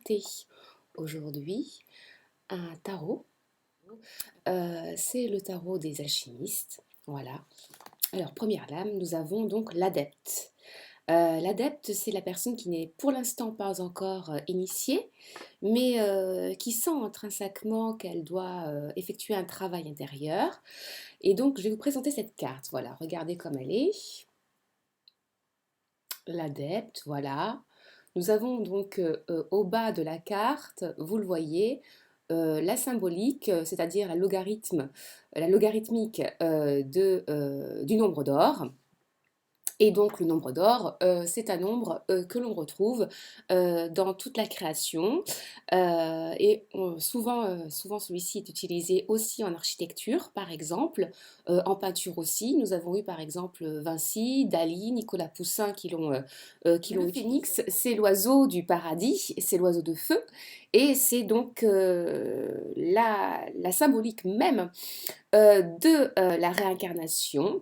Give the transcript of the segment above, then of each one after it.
présenter aujourd'hui un tarot. C'est le tarot des alchimistes. Voilà. Alors, première lame, nous avons donc l'adepte. L'adepte, c'est la personne qui n'est pour l'instant pas encore initiée, mais qui sent intrinsèquement qu'elle doit effectuer un travail intérieur. Et donc, je vais vous présenter cette carte. Voilà, regardez comme elle est. L'adepte, voilà. Nous avons donc au bas de la carte, vous le voyez, la symbolique, c'est-à-dire la logarithmique du nombre d'or. Et donc le nombre d'or, c'est un nombre que l'on retrouve dans toute la création. Souvent celui-ci est utilisé aussi en architecture, par exemple, en peinture aussi. Nous avons eu par exemple Vinci, Dali, Nicolas Poussin qui l'ont utilisé. Le phénix, c'est l'oiseau du paradis, c'est l'oiseau de feu, et c'est donc la symbolique même de la réincarnation,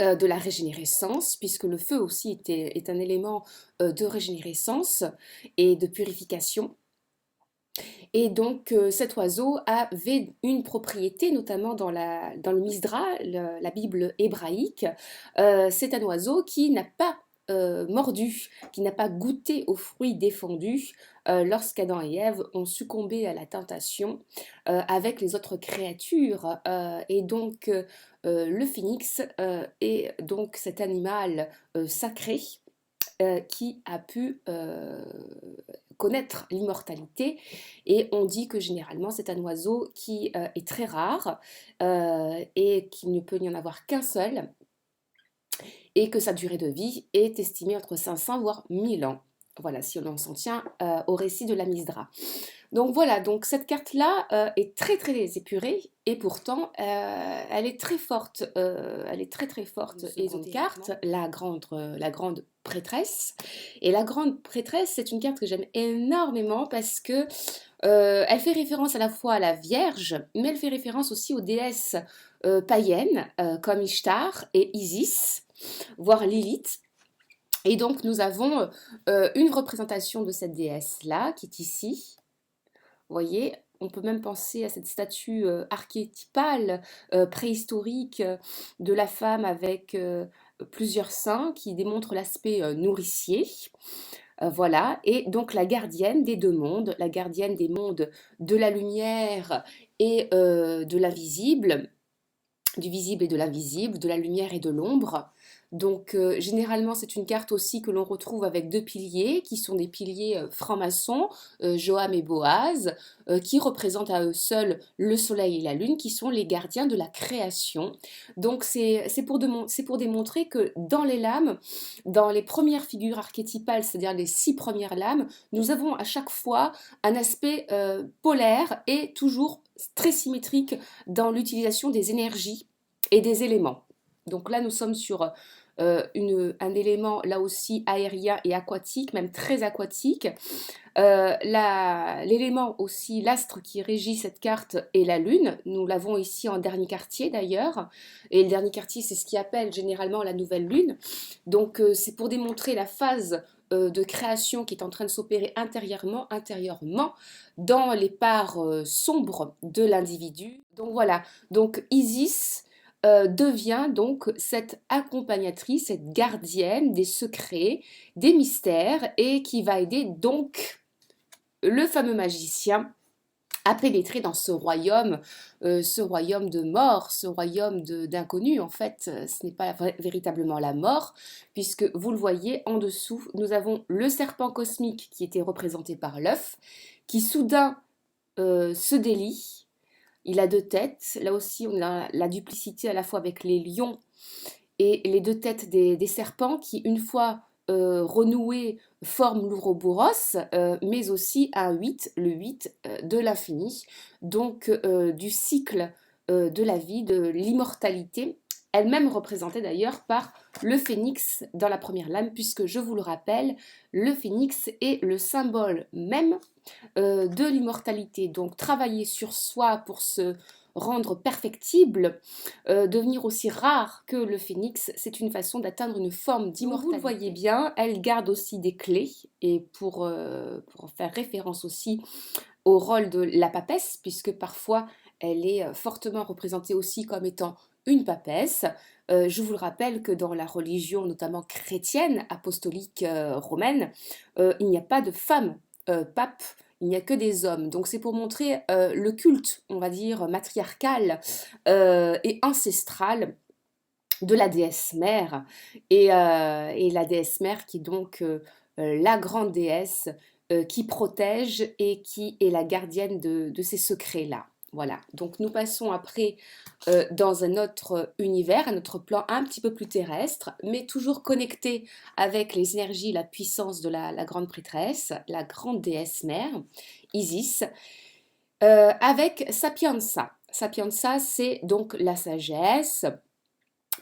de la régénérescence, puisque le feu aussi est un élément de régénérescence et de purification. Et donc cet oiseau avait une propriété, notamment dans le Misdra, la Bible hébraïque. C'est un oiseau qui n'a pas mordu, qui n'a pas goûté aux fruits défendus lorsqu'Adam et Ève ont succombé à la tentation avec les autres créatures. Et donc le phénix est donc cet animal sacré qui a pu connaître l'immortalité, et on dit que généralement c'est un oiseau qui est très rare et qu'il ne peut y en avoir qu'un seul, et que sa durée de vie est estimée entre 500 voire 1000 ans. Voilà, si on s'en tient au récit de la Misdra. Donc voilà, donc cette carte-là est très très épurée, et pourtant elle est très forte, elle est très très forte. Et une carte, la grande prêtresse. Et la grande prêtresse, c'est une carte que j'aime énormément parce que elle fait référence à la fois à la Vierge, mais elle fait référence aussi aux déesses païennes comme Ishtar et Isis, voire Lilith. Et donc nous avons une représentation de cette déesse-là qui est ici. Vous voyez, on peut même penser à cette statue archétypale, préhistorique, de la femme avec plusieurs seins qui démontre l'aspect nourricier. Voilà, et donc la gardienne des deux mondes, la gardienne des mondes de la lumière et de l'invisible, du visible et de l'invisible, de la lumière et de l'ombre. Donc généralement c'est une carte aussi que l'on retrouve avec deux piliers qui sont des piliers francs-maçons, Joam et Boaz, qui représentent à eux seuls le soleil et la lune, qui sont les gardiens de la création. Donc c'est pour démontrer que dans les lames, dans les premières figures archétypales, c'est-à-dire les 6 premières lames, nous avons à chaque fois un aspect polaire et toujours très symétrique dans l'utilisation des énergies et des éléments. Donc là, nous sommes sur un élément là aussi aérien et aquatique, même très aquatique. L'élément aussi, l'astre qui régit cette carte est la lune. Nous l'avons ici en dernier quartier d'ailleurs. Et le dernier quartier, c'est ce qui appelle généralement la nouvelle lune. Donc c'est pour démontrer la phase de création qui est en train de s'opérer intérieurement dans les parts sombres de l'individu. Donc voilà, donc Isis devient donc cette accompagnatrice, cette gardienne des secrets, des mystères, et qui va aider donc le fameux magicien à pénétrer dans ce royaume de mort, ce royaume d'inconnu. En fait, ce n'est pas véritablement la mort, puisque vous le voyez en dessous, nous avons le serpent cosmique qui était représenté par l'œuf, qui soudain se délie. Il a deux têtes. Là aussi, on a la duplicité à la fois avec les lions et les deux têtes des serpents qui, une fois renoués, forment l'Ouroboros, mais aussi un 8, le 8 de l'infini, donc du cycle de la vie, de l'immortalité, elle-même représentée d'ailleurs par le phénix dans la première lame, puisque je vous le rappelle, le phénix est le symbole même de l'immortalité. Donc travailler sur soi pour se rendre perfectible, devenir aussi rare que le phénix, c'est une façon d'atteindre une forme d'immortalité. Vous le voyez bien, elle garde aussi des clés, et pour faire référence aussi au rôle de la papesse, puisque parfois elle est fortement représentée aussi comme étant une papesse. Je vous le rappelle que dans la religion, notamment chrétienne, apostolique romaine, il n'y a pas de femme pape, il n'y a que des hommes. Donc c'est pour montrer le culte, on va dire, matriarcal et ancestral de la déesse mère, et la déesse mère qui est donc la grande déesse qui protège et qui est la gardienne de ces secrets-là. Voilà, donc nous passons après dans un autre univers, un autre plan un petit peu plus terrestre, mais toujours connecté avec les énergies, la puissance de la grande prêtresse, la grande déesse mère, Isis, avec Sapienza. Sapienza, c'est donc la sagesse,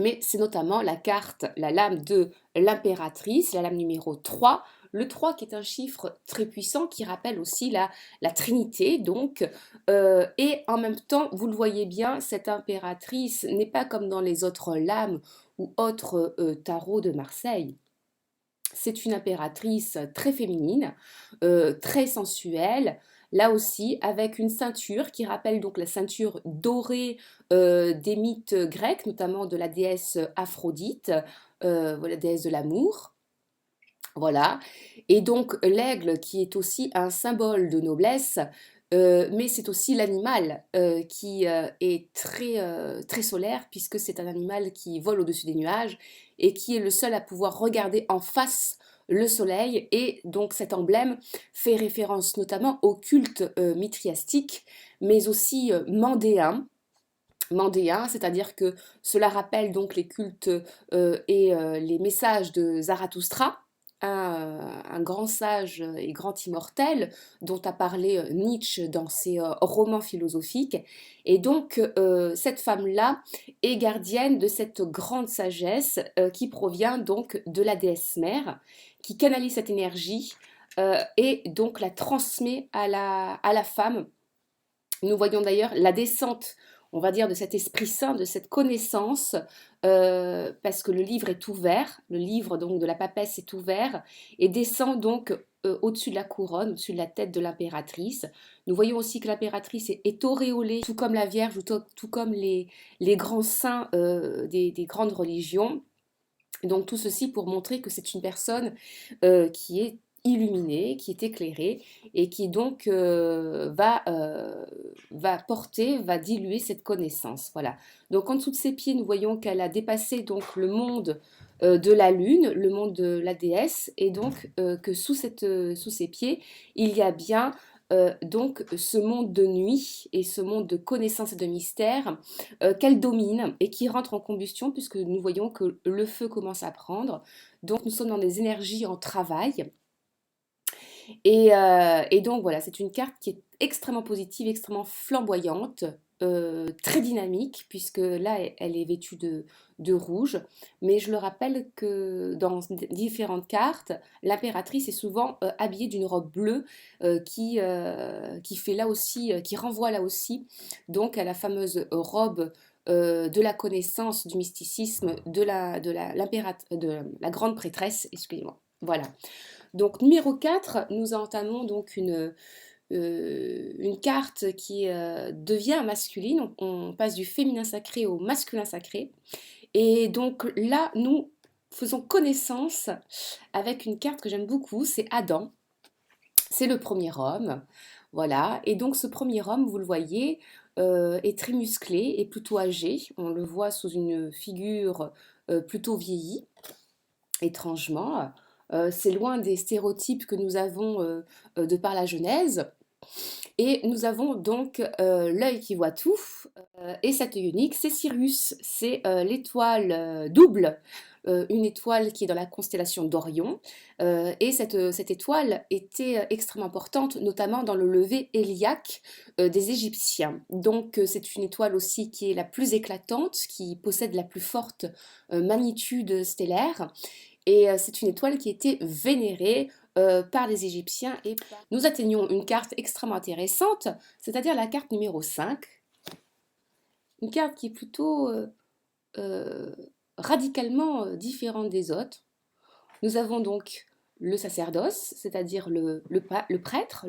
mais c'est notamment la carte, la lame de l'impératrice, la lame numéro 3, le 3 qui est un chiffre très puissant qui rappelle aussi la Trinité, donc, et en même temps, vous le voyez bien, cette impératrice n'est pas comme dans les autres lames ou autres tarots de Marseille. C'est une impératrice très féminine, très sensuelle, là aussi avec une ceinture qui rappelle donc la ceinture dorée des mythes grecs, notamment de la déesse Aphrodite, la déesse de l'amour. Voilà. Et donc l'aigle qui est aussi un symbole de noblesse, mais c'est aussi l'animal qui est très solaire, puisque c'est un animal qui vole au-dessus des nuages et qui est le seul à pouvoir regarder en face le soleil. Et donc cet emblème fait référence notamment au culte mithriastique, mais aussi mandéen, c'est-à-dire que cela rappelle donc les cultes et les messages de Zarathustra, un grand sage et grand immortel dont a parlé Nietzsche dans ses romans philosophiques. Et donc cette femme-là est gardienne de cette grande sagesse qui provient donc de la déesse mère, qui canalise cette énergie et donc la transmet à la femme. Nous voyons d'ailleurs la descente, on va dire, de cet Esprit Saint, de cette connaissance, parce que le livre est ouvert, le livre donc de la papesse est ouvert, et descend donc au-dessus de la couronne, au-dessus de la tête de l'impératrice. Nous voyons aussi que l'impératrice est auréolée, tout comme la Vierge, ou tout comme les grands saints des grandes religions. Donc tout ceci pour montrer que c'est une personne qui est illuminée, qui est éclairée, et qui donc va porter, va diluer cette connaissance. Voilà. Donc en dessous de ses pieds, nous voyons qu'elle a dépassé donc le monde de la lune, le monde de la déesse, et donc que sous ses pieds, il y a bien donc ce monde de nuit et ce monde de connaissance et de mystère qu'elle domine et qui rentre en combustion, puisque nous voyons que le feu commence à prendre. Donc nous sommes dans des énergies en travail. Et donc voilà, c'est une carte qui est extrêmement positive, extrêmement flamboyante, très dynamique, puisque là, elle est vêtue de rouge. Mais je le rappelle que dans différentes cartes, l'impératrice est souvent habillée d'une robe bleue qui fait là aussi, qui renvoie là aussi donc à la fameuse robe de la connaissance, du mysticisme, de la grande prêtresse, excusez-moi. Voilà. Donc numéro 4, nous entamons donc une carte qui devient masculine. On passe du féminin sacré au masculin sacré. Et donc là, nous faisons connaissance avec une carte que j'aime beaucoup, c'est Adam. C'est le premier homme. Voilà. Et donc ce premier homme, vous le voyez, est très musclé et plutôt âgé. On le voit sous une figure plutôt vieillie, étrangement. C'est loin des stéréotypes que nous avons de par la Genèse. Et nous avons donc l'œil qui voit tout, et cet œil unique, c'est Sirius, c'est l'étoile double, une étoile qui est dans la constellation d'Orion, et cette étoile était extrêmement importante, notamment dans le lever héliaque des Égyptiens. Donc c'est une étoile aussi qui est la plus éclatante, qui possède la plus forte magnitude stellaire, et c'est une étoile qui était vénérée par les Égyptiens. Nous atteignons une carte extrêmement intéressante, c'est-à-dire la carte numéro 5. une carte qui est plutôt euh, radicalement différente des autres. Nous avons donc le sacerdoce, c'est-à-dire le prêtre,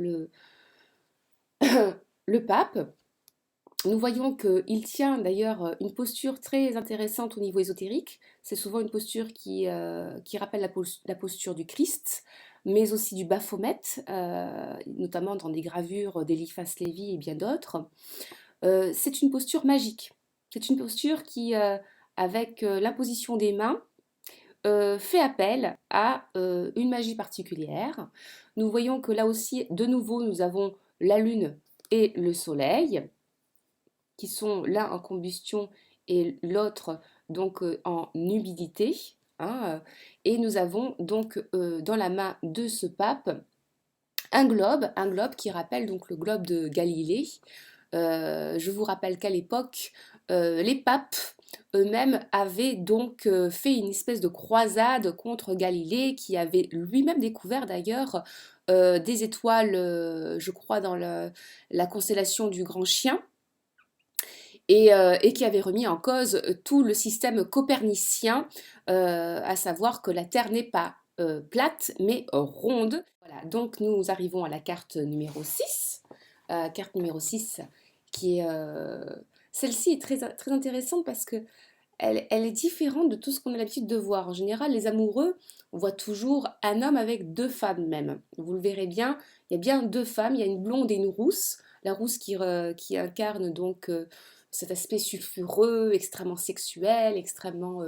le pape. Nous voyons qu'il tient d'ailleurs une posture très intéressante au niveau ésotérique. C'est souvent une posture qui rappelle la posture du Christ, mais aussi du Baphomet, notamment dans des gravures d'Eliphas Lévi et bien d'autres. C'est une posture magique. C'est une posture qui, avec l'imposition des mains, fait appel à une magie particulière. Nous voyons que là aussi, de nouveau, nous avons la lune et le soleil, qui sont l'un en combustion et l'autre donc en humidité. Hein, et nous avons donc dans la main de ce pape un globe qui rappelle donc le globe de Galilée. Je vous rappelle qu'à l'époque, les papes eux-mêmes avaient donc fait une espèce de croisade contre Galilée, qui avait lui-même découvert d'ailleurs des étoiles, je crois, dans la constellation du Grand Chien, et qui avait remis en cause tout le système copernicien, à savoir que la Terre n'est pas plate, mais ronde. Voilà, donc nous arrivons à la carte numéro 6. Carte numéro 6 qui est... celle-ci est très intéressante parce que elle est différente de tout ce qu'on a l'habitude de voir. En général, les amoureux, on voit toujours un homme avec deux femmes même. Vous le verrez bien, il y a bien deux femmes, il y a une blonde et une rousse. La rousse qui incarne donc cet aspect sulfureux, extrêmement sexuel, extrêmement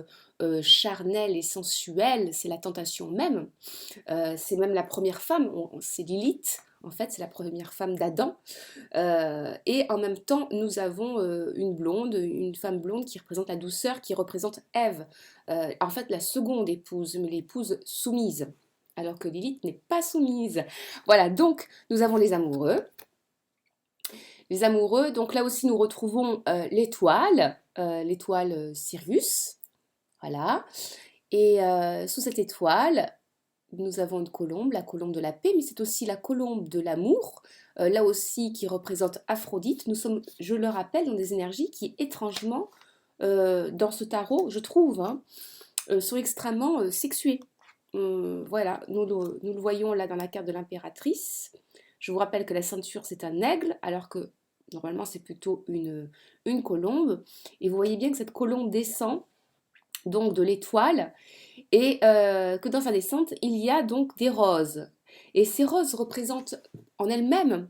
charnel et sensuel. C'est la tentation même. C'est même la première femme, c'est Lilith. En fait, c'est la première femme d'Adam. Et en même temps, nous avons une femme blonde qui représente la douceur, qui représente Ève. En fait, la seconde épouse, mais l'épouse soumise, alors que Lilith n'est pas soumise. Voilà, donc nous avons les amoureux. Les amoureux, donc là aussi nous retrouvons l'étoile Sirius. Voilà. Et sous cette étoile, nous avons une colombe, la colombe de la paix, mais c'est aussi la colombe de l'amour, là aussi qui représente Aphrodite. Nous sommes, je le rappelle, dans des énergies qui étrangement, dans ce tarot, je trouve, hein, sont extrêmement sexuées. Voilà, nous le voyons là dans la carte de l'impératrice. Je vous rappelle que la ceinture c'est un aigle, alors que normalement c'est plutôt une colombe. Et vous voyez bien que cette colombe descend donc de l'étoile, et que dans sa descente, il y a donc des roses. Et ces roses représentent en elles-mêmes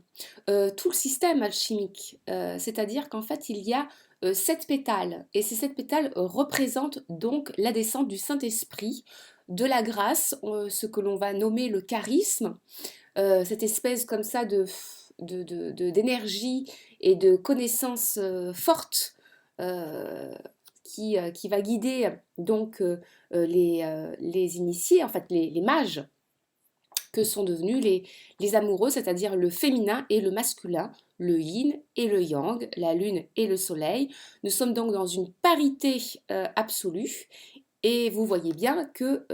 tout le système alchimique. C'est-à-dire qu'en fait, il y a 7 pétales. Et ces 7 pétales représentent donc la descente du Saint-Esprit, de la grâce, ce que l'on va nommer le charisme, cette espèce comme ça d'énergie et de connaissances fortes, euh, qui va guider donc les initiés, en fait les mages, que sont devenus les amoureux, c'est-à-dire le féminin et le masculin, le yin et le yang, la lune et le soleil. Nous sommes donc dans une parité absolue, et vous voyez bien que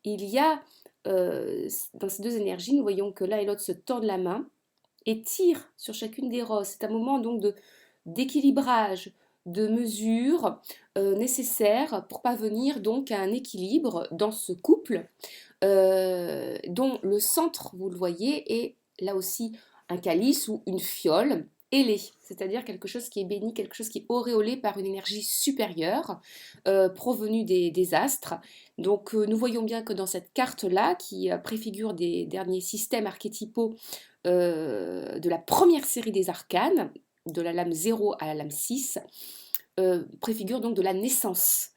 il y a dans ces deux énergies, nous voyons que l'un et l'autre se tendent la main et tirent sur chacune des roses. C'est un moment donc d'équilibrage, de mesure nécessaire pour parvenir donc à un équilibre dans ce couple, dont le centre, vous le voyez, est là aussi un calice ou une fiole ailée, c'est-à-dire quelque chose qui est béni, quelque chose qui est auréolé par une énergie supérieure provenue des astres. Donc nous voyons bien que dans cette carte-là, qui préfigure des derniers systèmes archétypaux de la première série des arcanes, de la lame 0 à la lame 6, préfigure donc de la naissance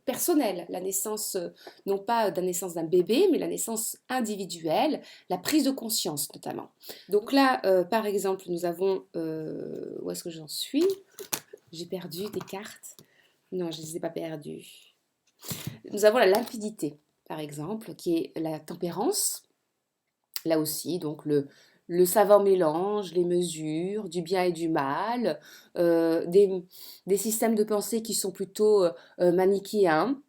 personnelle, la naissance non pas de la naissance d'un bébé, mais la naissance individuelle, la prise de conscience notamment. Donc là, par exemple, nous avons, où est-ce que j'en suis? J'ai perdu des cartes. Non, je ne les ai pas perdues. Nous avons la limpidité, par exemple, qui est la tempérance. Là aussi, donc le savant mélange, les mesures, du bien et du mal, des systèmes de pensée qui sont plutôt manichéens,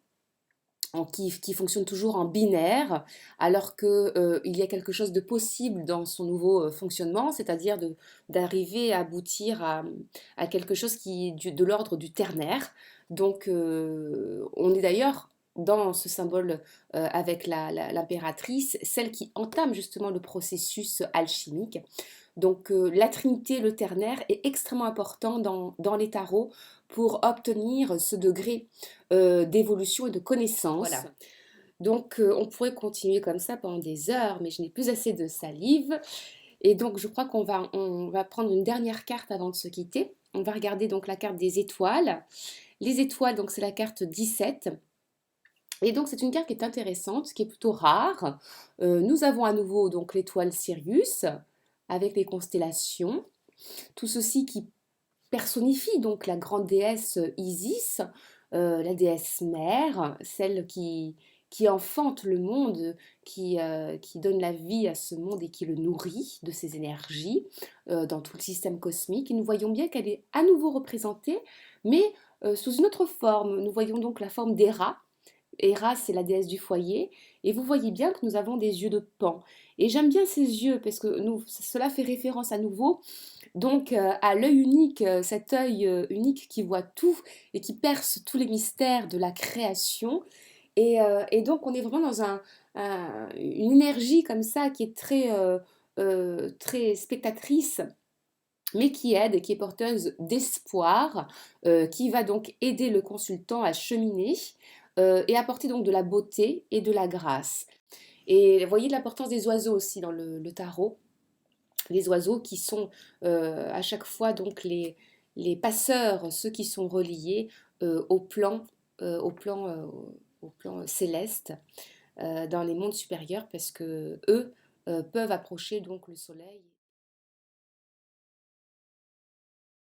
qui fonctionne toujours en binaire, alors qu'il y a quelque chose de possible dans son nouveau fonctionnement, c'est-à-dire d'arriver à aboutir à quelque chose qui est de l'ordre du ternaire. Donc, on est d'ailleurs dans ce symbole avec l'impératrice, celle qui entame justement le processus alchimique. Donc la trinité, le ternaire est extrêmement important dans les tarots pour obtenir ce degré d'évolution et de connaissance. Voilà. Donc on pourrait continuer comme ça pendant des heures, mais je n'ai plus assez de salive. Et donc je crois on va prendre une dernière carte avant de se quitter. On va regarder donc la carte des étoiles. Les étoiles, donc c'est la carte 17. Et donc c'est une carte qui est intéressante, qui est plutôt rare. Nous avons à nouveau donc l'étoile Sirius avec les constellations. Tout ceci qui personnifie donc la grande déesse Isis, la déesse mère, celle qui enfante le monde, qui donne la vie à ce monde et qui le nourrit de ses énergies dans tout le système cosmique. Et nous voyons bien qu'elle est à nouveau représentée, mais sous une autre forme. Nous voyons donc la forme d'Héra. Héra, c'est la déesse du foyer, et vous voyez bien que nous avons des yeux de Pan. Et j'aime bien ces yeux parce que cela fait référence à nouveau donc à l'œil unique, cet œil unique qui voit tout et qui perce tous les mystères de la création. Et donc on est vraiment dans une énergie comme ça qui est très spectatrice, mais qui aide, qui est porteuse d'espoir, qui va donc aider le consultant à cheminer et apporter donc de la beauté et de la grâce. Et vous voyez l'importance des oiseaux aussi dans le tarot. Les oiseaux qui sont à chaque fois donc les passeurs, ceux qui sont reliés au plan, au plan, au plan céleste dans les mondes supérieurs parce que eux peuvent approcher donc le soleil.